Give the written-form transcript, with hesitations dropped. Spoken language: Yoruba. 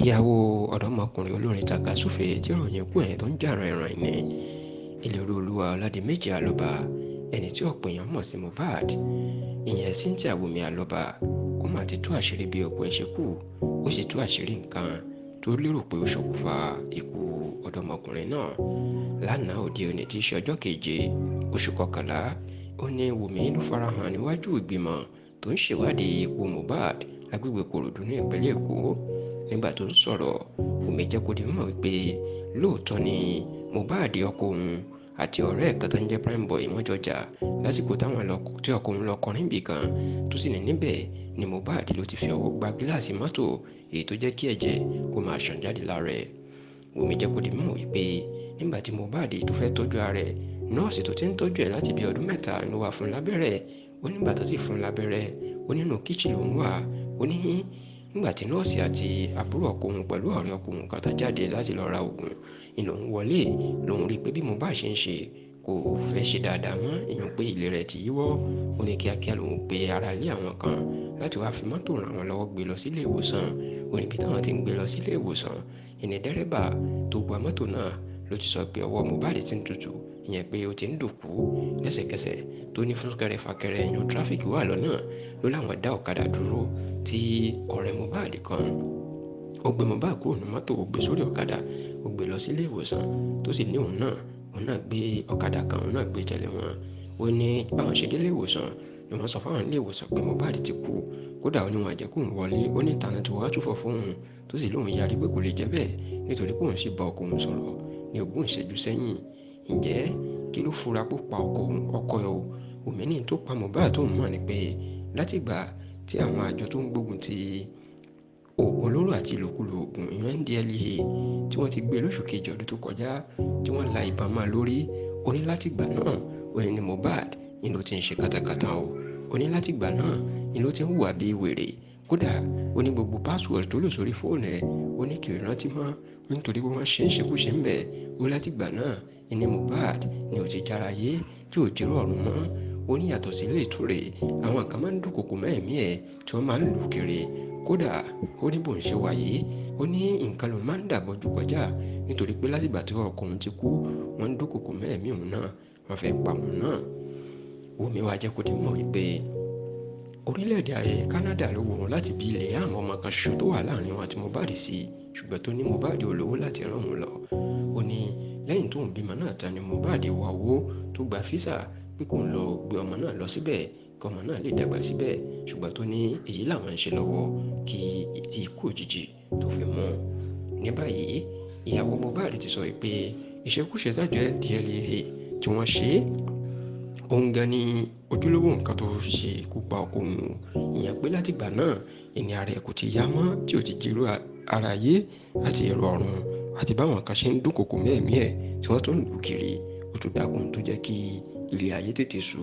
ìyàwó ọ̀dọ́mọkùnrin olórin tàkasúfèé tí ìròyìn ikú ẹ̀ tó ń jà ràìnràìn ní Ilé-olúwa Ọládìméjì Alọ́ba, ẹni tí ọ̀pọ̀ èèyàn mọ̀ sí Mohbad, ìyẹn Cynthia Wùmí Alọ́ba, ó mà ti tú àṣírí bí ọkọ ẹ̀ ṣe kú, ó sì tú àṣírí nǹkan tó lérò pé ó ṣokùnfà ikú ọ̀dọ́mọkùnrin náà. Lánàá òde òní tí í ṣe ọjọ́ keje oṣù kọkànlá, ó ní Wùmí ló farahàn níwájú ìgbìmọ̀ tó ń ṣèwádìí ikú Mohbad lágbègbè Ìkòròdú ní ìpínlẹ̀ Èkó. Nígbà tó ń sọ̀rọ̀, Wùmí jẹ́ kó di mímọ̀ wípé lóòótọ́ ni Mohbad ọkọ òun àti ọ̀rẹ́ ẹ̀ka tó ń jẹ́ Primeboy wọ́n jọ jà lásìkò tí ọkọ òun lọ kọrin bì kan, tó sì ní níbẹ̀ ni Mohbad ló ti fi ọwọ́ gba gíláàsì mọ́tò, èyí tó jẹ́ kí ẹ̀jẹ̀ kó máa ṣàn jáde lára ẹ̀. Wùmí jẹ́ kó di mímọ̀ wípé nígbà tí Mohbad tó fẹ́ tọ́jú ara ẹ̀, nọ́ọ̀sì tó ti ń tọ́jú ẹ̀ láti bí ọdún mẹ́ta ló wà fún lábẹ́rẹ́. Ó nígbà tó sì fún lábẹ́rẹ́, ó nínú kíchìn lòún wà. Ó ní nígbà tí nọ́ọ̀sì àti àbúrò ọkọ òun pẹ̀lú ọ̀rẹ́ ọkọ òun kan tó jáde láti lọ ra oògùn, ni lòun wọlé, lòun rí i pé bí Mohbad ṣe ń ṣe kò fẹ́ ṣe dáadáa mọ́, èèyàn pé ilé rẹ̀ ti yíwọ́. Ó ní kíákíá lòun pe ara ilé àwọn kan láti wá fi mọ́tò ràn wọ́n lọ́wọ́ gbé lọ sílé ìwòsàn. Ó ní bí táwọn ti ń gbé lọ sílé ìwòsàn, ìní dẹ́rẹ́bà tó gba mọ́tò náà ló ti sọ pé ọwọ́ Mohbad ti ń tutù, ìyẹn pé ó ti ń dòkú. Lẹ́sẹ̀kẹsẹ̀ tó ní súnkẹrẹ fàkẹrẹ èèyàn tráfíkì wà lọ́nà, ló láwọn dá ọ̀kadà dúró tí ọ̀rẹ́ Mohbad kan ó gbé Mohbad kúrò ní mọ́tò, ó gbé sórí ọ̀kadà, ó gbé lọ sílé ìwòsàn, tó sì ní òun náà gbé ọ̀kadà kan, òun náà gbé tẹ̀lé wọn. Ó ní báwọn ṣe délé ìwòsàn ni wọ́n sọ fáwọn ilé ìwòsàn pé Mohbad ti kú. Kódà ó ní wọn àjẹkù ń wọlé, ó ní tànà tí wọ́n túfọ̀ fóun, tó sì lóun yarí pé kò lè jẹ́ bẹ́ẹ̀ nítorí pé òun sì bá ọkọ òun sọ̀rọ̀ ní 20 ìṣẹ́jú sẹ́yìn. Ǹjẹ́ kí ló fura pó pa ọkọ ẹ̀ o? Wùmí ní tó pa Mohbad tó mọ̀ ni pé látìgbà tí àwọn àjọ tó ń gbógun ti oògùn olóró àti ìlòkulò oògùn ìyẹn NDLEA tí wọ́n ti gbé lóṣù kejì ọdún tó kọjá, tí wọ́n la ìbọn máa lórí, ó ní látìgbà náà ó ní Mohbad ni ló ti ń ṣe kátàkátà o. Ó ní látìgbà náà ni ló ti ń hùwà bíi wèrè. Kódà ó ní gbogbo password tó lò sórí fóònù ẹ̀, ó ní kì í rántí mọ́ nítorí pé wọ́n ṣe ń ṣekúṣe ń bẹ̀. Ó látìgbà náà ni Mohbad ni ò ti járayé tí ò jírò ọ̀run mọ́. Ó ní yàtọ̀ sí ilé ìtúre, àwọn kan máa ń dúnkòkò mẹ́ẹ̀mí ẹ̀ tí wọ́n máa ń lù kiri. Kódà ó ní bó ń ṣe wáyé, ó ní nǹkan ló máa ń dàbọ̀jú kọjá nítorí pé látìgbà tí ọkọ òun ti kú, wọ́n ń dúnkòkò mẹ́ẹ̀mí òun náà, wọ́n fẹ́ pa òun náà. Wùmí wá jẹ́ kó di mọ̀ wípé orílẹ̀-èdè Canada ló wù wọ́n láti bí ilẹ̀ àwọn ọmọ kan ṣoṣo tó wà láàrin wọn àti Mohbad sí, ṣùgbọ́n tó ní Mohbad ò lówó láti rán òun lọ. Ó ní lẹ́yìn tó ń bímọ náà tán ni Mohbad wá owó tó gba físà pé kó ń lọ gbé ọmọ náà lọ síbẹ̀ kí ọmọ náà lè dàgbà síbẹ̀, ṣùgbọ́n tó ní èyí làwọn ń ṣe lọ́wọ́ kí ti ikú òjijì tó fi mú. Ní báyìí ìyàwó Mohbad ti sọ pé ìṣekúṣe tájọ NDLEA tí wọ́n ṣe òun gan ni ojúlówó nǹkan tó ṣe ikú pa ọkọ òun. Ìyẹn pé látìgbà náà ìní ara ẹ̀ kò ti yá mọ́, tí ò ti jírò ara ayé àti èrò ọ̀run, àti báwọn kan ṣe ń dúnkòkò mẹ́ẹ̀mí ẹ̀ tí wọ́n tó ń lù kiri. Ó tún dákun tó jẹ́ kí ilé ayé tètè sú.